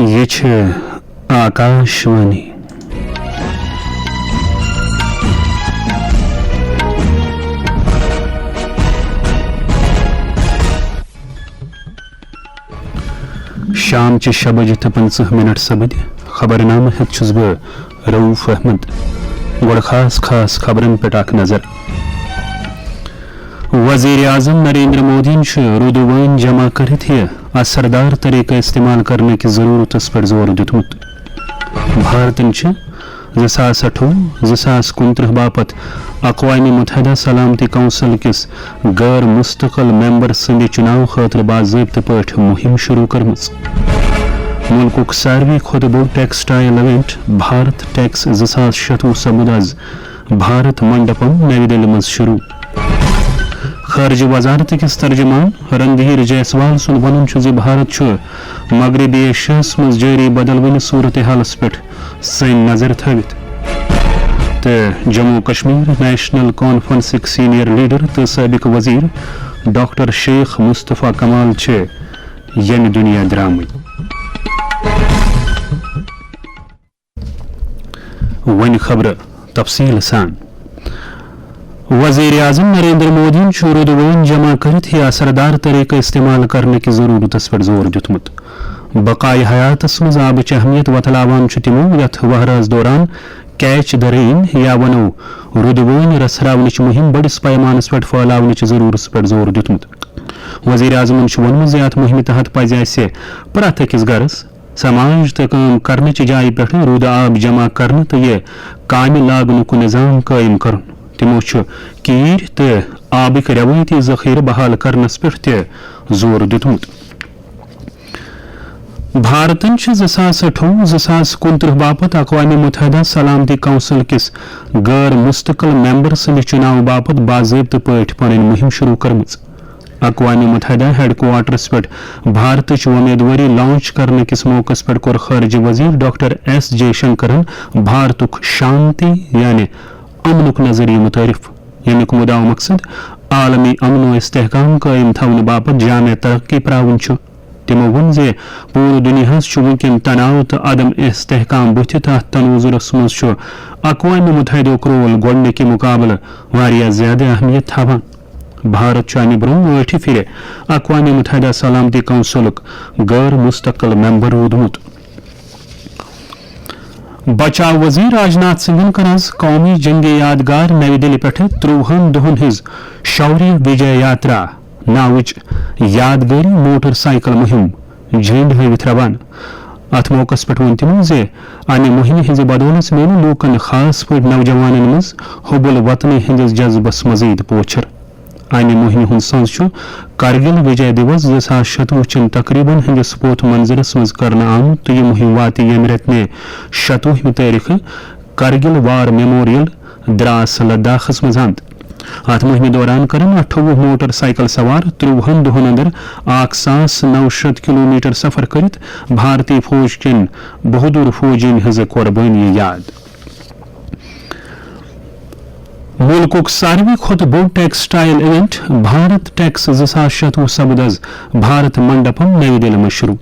یہ آکاشوانی شام چہ 6:50 سپد خبرنامہ ہیت چھس بہ رؤف احمد گوڑ خاص خبرن پہ اخ نظر وزیر اعظم نریندر مودی رودوین جمع کرت یہ اثردار طریقہ استعمال کرنے کی ضرورت پر زور دتمت بھارتن 2018-2029 باپت اقوام متحدہ سلامتی کونسل کس غیر مستقل ممبر سند چناؤ خاطر باضابطہ پاٹ مہم شروع کرمز ملک ساروی کھت بوڑ ٹیکسٹائل ایونٹ بھارت ٹیکس 2026 سپد آز بھارت منڈپم نئی دہلی مز شروع خارجہ وزارت کس ترجمان رندھیر جیسوال سن ون بھارت مغربی ایشیاس مز جاری بدلون صورتحالس پہ سین نظر تھوت تو Jammu Kashmir national conference senior leader تو سابق وزیر ڈاکٹر شیخ مصطفیٰ کمال یم دنیا درامت ون خبر تفصیل سان وزیر اعظم نریندر مودی رودوین جمع کرت یہ اثردار طریقہ استعمال کرنے کی ضرورت پر زور دتمت بقائے حیاتس مز آبچ اہمیت وتلاوان تمو یت وہراز دوران کیچ دا رین یا ونو رودوین رسراونچ مہم بڑس پیمانس پہ پھیلاونچ ضرورت پر زور دتمت وزیر اعظم ونمت ات مہم تحت پزِ اسہ پرٛٮ۪تھ أکِس گرس سماج تو کام کرنچ جائے پہ رود آب جمع کرنے تو یہ کامہ لاگنک نظام قائم کرن تمو کیر تو آبک روایتی ذخیر بحال کرنس پہ زور دتمت بھارتن 2018-2029 باپت اقوام متحدہ سلامتی کونسل کس غیر مستقل ممبر سند چناؤ باپت باضابطہ پاٹ پن مہم شروع کرمز اقوام متحدہ ہیڈ کوارٹرس پہ بھارت امیدواری لانچ کرنے کس موقع پہ کور خارجہ وزیر ڈاکٹر ایس جے شنکرن بھارتک شانتی یعنی امنک نظریہ متعارف یمیک مدعا مقصد عالمی امن و استحکام قائم تھون باپت جامع ترقی پراون تمو ون پور دنیاس ونکن تناؤ تو عدم استحکام بت تحت تناظرس مز اقوام متحدہ رول گوڈنکہ مقابلہ واریاہ زیادہ اہمیت تھاوان بھارت امہ برو 8 پھر اقوام متحدہ سلامتی کونسلک غیر مستقل ممبر رودمت بچاؤ وزیر راجناتھ سنگھن کر قومی جنگ یادگار نئی دہلی پہ 30 دہن ہز شوریہ وجے یاترا ناوچ یادگاری موٹر سائیکل مہم جھنڈ ہاوت روان ات موقع پہ ون تمو امہ مہم ہز بدولت میل لوکن خاص پہ نوجوانن مز حب الوطنی ہندس جذبس مزید پوچھر امہ مہم ہند سنز کرگل وجے دیوس 2026 چن تقریباً ہندس پوت منظرس مز کرنا آمت تو یہ مہم وات یم رتن 27 تاریخ کرگل وار میموریل دراس لداخس مز اند ات مہم دوران کرن 28 موٹر سائیکل سوار 30 دہن اندر 1900 کلومیٹر سفر کرت بھارتی فوج کن بہادر فوجین ہز قربانی یاد ملک ساروی کھت بوڑ ٹیکسٹائل ایونٹ بھارت ٹیکس 2026 سپد آز بھارت منڈپم نئی دہلی مز شروع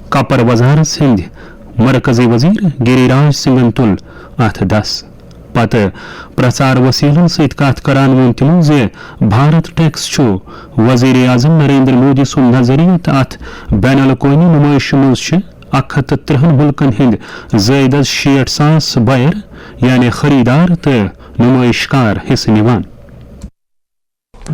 کپر وزارت ہند مرکزی وزیر گری راج سنگھن تل ات دس پتہ پرچار وسیلن ست کت کران ون تمو بھارت ٹیکس وزیر اعظم نریندر مودی سن نظریت ات بین الاقوامی نمائش مز 130 ملکن ہند زائد از 60,000 بائر یعنی خریدار تو نمائشکار حصہ نوان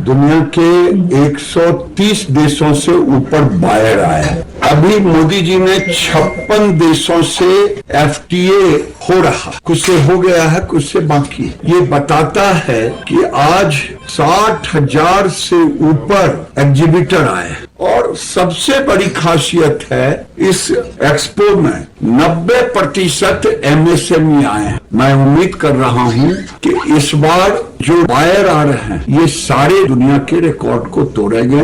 دنیا کے 130 دیشوں سے اوپر بائر آئے ابھی مودی جی نے 56 دیشوں سے ایف ٹی اے ہو رہا کچھ سے ہو گیا ہے کچھ سے باقی یہ بتاتا ہے کہ آج 60,000 سے اوپر ایگزیبیٹر آئے اور سب سے بڑی خاصیت ہے اس ایکسپو میں 90% ایم ایس ایم ای آئے ہیں میں امید کر رہا ہوں کہ اس بار جو بائر آ رہے ہیں یہ سارے دنیا کے ریکارڈ کو توڑیں گے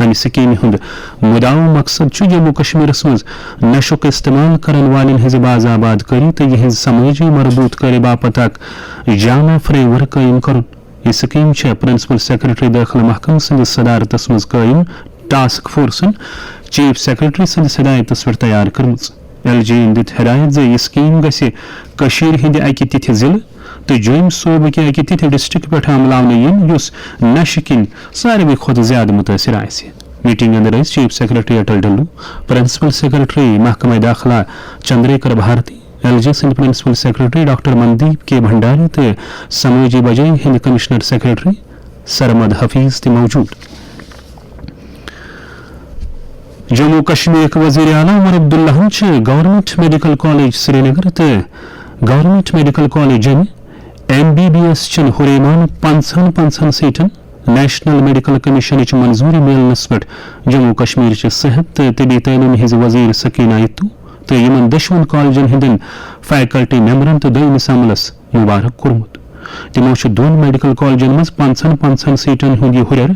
امہ سکیم ہند مدعو مقصد جموں کشمیر مز نشک استعمال کرن والن ہز باضاباد کری تو یہ سماجی مربوط کرے باپت اک جامع فریم ورک قائم کرن. یہ سکیم پرنسپل سیکرٹری داخلہ محکمہ سندس صدارتس مز قائم ٹاسک فورسن چیف سیکرٹری سندس ہدایتس پہ تیار کرمز. LG دت ہدایت زِ یہ سکیم گژھِ ہند اکہ تتھ ضلع تو جوم صوبہ کہ اکہ تتھ ڈسٹرکٹ پہ عملاونہ ین یس نشہ کن ساروی کھت زیادہ متاثر آسہ. میٹنگ اندر chief secretary Atal Dulloo, principal secretary محکمہ داخلہ چندریکر بھارتی، LG سند پرنسپل سیکرٹری ڈاکٹر مندیپ کے بھنڈاری تو سماجی بجائی ہند کمشنر سیکرٹری سرمد حفیظ تہ موجود. جموں کشمیر وزیر اعلیٰ Omar Abdullah government medical college سری نگر تو گورنمنٹ میڈیکل کالج MBBS چن ہریمان 50 سیٹن نیشنل میڈیکل کمیشن منظوری ملنس پہ جموں کشمیر صحت تو طبی تعلیم ہز وزیر سکینہ یتو تو یمن دشون کالجن ہندن فیکلٹی ممبرن تو دمس عملس مبارک کورمت. تمو دون میڈیکل کالجن مز 50 سیٹن ہند یہ ہریر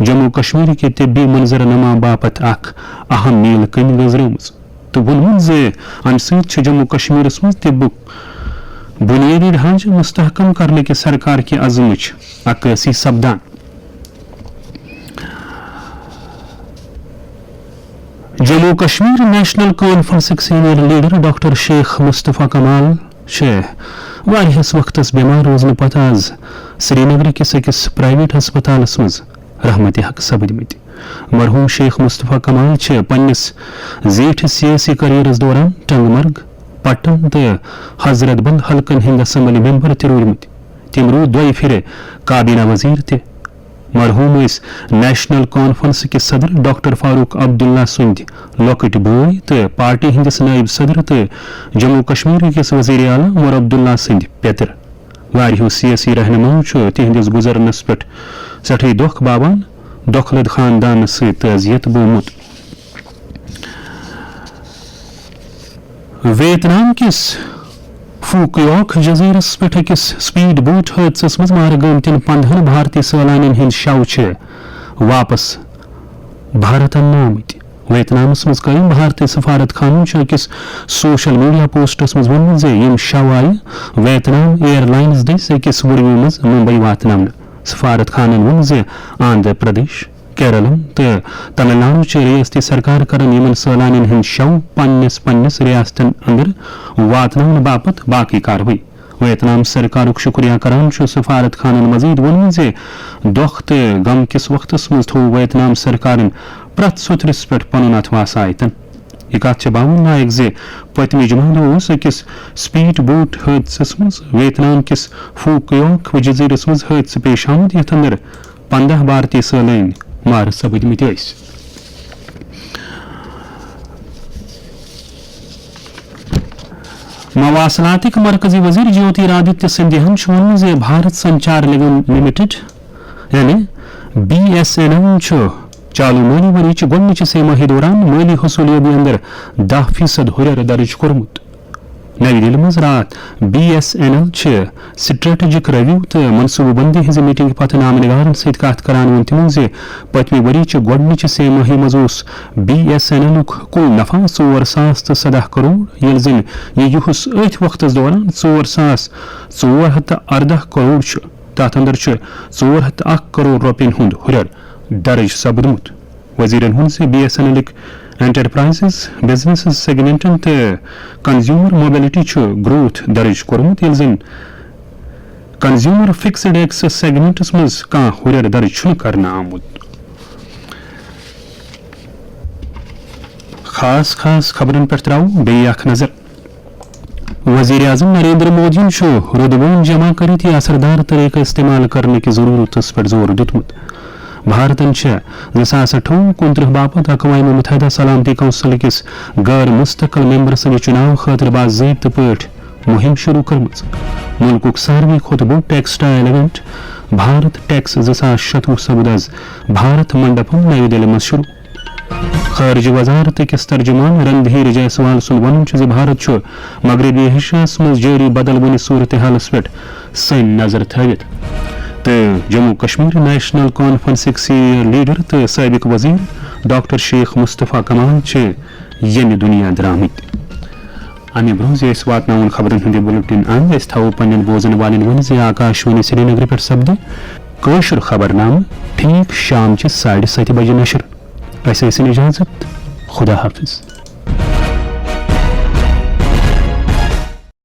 جموں کشمیر کے طبی منظر نما باپت اخ اہم میل کن گزرمز تو وونمت زِ امہ سۭتۍ جموں کشمیر مز طبک بنیادی ڈھانچہ مستحکم کرنے کے سرکار کی عزمچ عکاسی سپدان. Jammu Kashmir national conference senior leader doctor شیخ مصطفیٰ کمال واریہس وقتس بیمار روزن پتہ آز سری نگر کس اکس پرائیویٹ ہسپتالس مز رحمت حق سپدمت. مرحوم شیخ مصطفیٰ کمال پنس زیٹھ سیاسی کریئرس دوران ٹنگ مرگ، پٹن تو حضرت بل حلقن ہند اسمبلی ممبر تہ روٗدمٕتۍ. تم روٗدۍ دۄیہِ پھرِ کابینہ وزیر تہ. مرحوم نیشنل کانفرنس کے صدر ڈاکٹر فاروق عبداللہ سند لۄکٕٹۍ بٲے تو پارٹی ہندس نائب صدر تو جموں کشمیر کس وزیر اعلیٰ عمر عبداللہ سند پیتر واریہو سیاسی رہنماؤں تہندس گزرنس پہ سٹھے دکھ باوان دۄکھلد خاندان ست تعزیت بومت. ویتنام کس فوکیوک جزیرس پہ اکس سپیڈ بوٹ حادثس مز مارٕ گٔمتٮ۪ن 15 بھارتی سٲلانین ہند شو واپس بھارت اننہٕ آمٕتۍ. ویتنامس مز قائم بھارتی سفارت خانن اکس سوشل میڈیا پوسٹس مز ووٚنمُت زِ یم شو آیہِ ویتنام ایئر لائنز دٔسۍ أکِس وُڑوِ مز ممبئی واتناونہٕ. سفارت خانن ووٚن زِ آندھرا پردیش، کیرلم تو تمل ناڈو ریاستی سرکار کرن یمن سٲلانین ہند شو پنس ریاستن اندر واتناونہٕ باپت باقی کاروٲیی. ویتنام سرکارک شکریہ کران سفارت خانن مزید ووٚنمُت زِ دۄکھ تہٕ غم کس وقتس مز تھوو ویتنام سرکارن پرٛٮ۪تھ سوٚتھرس پٮ۪ٹھ پنُن اتھواس آیتن. یہ کتھ باون لائق زِ پٔتمہِ جمعہ دۄہ أکِس سپیڈ بوٹ حٲدثس مز ویتنام کس فوکیوک جزیرس مز حٲدثہٕ پیش آمُت یتھ اندر 15 بھارتی سٲلٲنۍ مارٕ سپدمٕتۍ ٲسۍ. مواصلاتک مرکزی وزیر جیوتی رادتیہ سندھیاہن ووٚنمُت زِ بھارت سنچار نگم لمیٹڈ یعنی BSNL چالو مٲلی ؤرِیچہِ گۄڈنِچہِ سہ ماہی دوران مٲلی حصوٗلیٲبی اندر 10% ہُریر درج کوٚرمُت. نئی دہلی مز رات BSNL سٹریٹجک ریویو تو منصوبہ بندی ہز میٹنگ پتہ نامہ نگارن ست کت کران وون تمو زِ پتمہ ؤرِیچہِ گۄڈنِچہِ سہ ماہی مز اوس BSNL کُل نفع 4,017 کروڑ ییٚلہِ زن یہ یُہُس أتھۍ وقتس دوران 4,418 کروڑ تتھ اندر 401 کروڑ رۄپین ہُنٛد ہُریر درج سپدمُت. وزیرن ووٚن زِ BSNL انٹرپرائزز بزنس سیگمنٹن تو کنزیومر موبلٹی گروتھ درج کورمت یل زن کنزیومر فکسڈ ایکسس سیگمنٹس مز کانٛہہ ہُریر درج چھُنہٕ کرنہٕ آمُت. خاص خبرن پٮ۪ٹھ تراوو بیٚیہِ اکھ نظر. وزیر اعظم نریندر مودی رودبون جمع کرت یہ اثردار طریقہ استعمال کرنے کی ضرورت پہ زور دتمت. بھارتن 2028-29 باپت اقوام متحدہ سلامتی کونسل کس غیر مستقل ممبر سند چناو خاطر باضابطہ پٲٹھۍ مہم شروع کرمٕژ. ملکُک ساروی کھۄتہٕ بوٚڑ ٹیکسٹائل ایونٹ بھارت ٹیکس 2026 سپُد آز بھارت منڈپم نئی دہلی مز شروع. خارجہ وزارت کس ترجمان رندھیر جیسوال سن ون زِ بھارت مغربی ایشیاہس مز جاری بدل ونہِ صورتحالس پٮ۪ٹھ سن نظر تھٲوِتھ تو جموں کشمیر نیشنل کانفرنسک سینئر لیڈر تو سابق وزیر ڈاکٹر شیخ مصطفیٰ کمال یمہ دنیا درامت. امہ برہ واتن خبرن ہند بلٹن اند تھو پنن بوزن والن ون آکاشوانی سری نگر پہ سپد قشر خبر نامہ ٹھیک شام 7:30 بجے نشر. اجازت. خدا حافظ.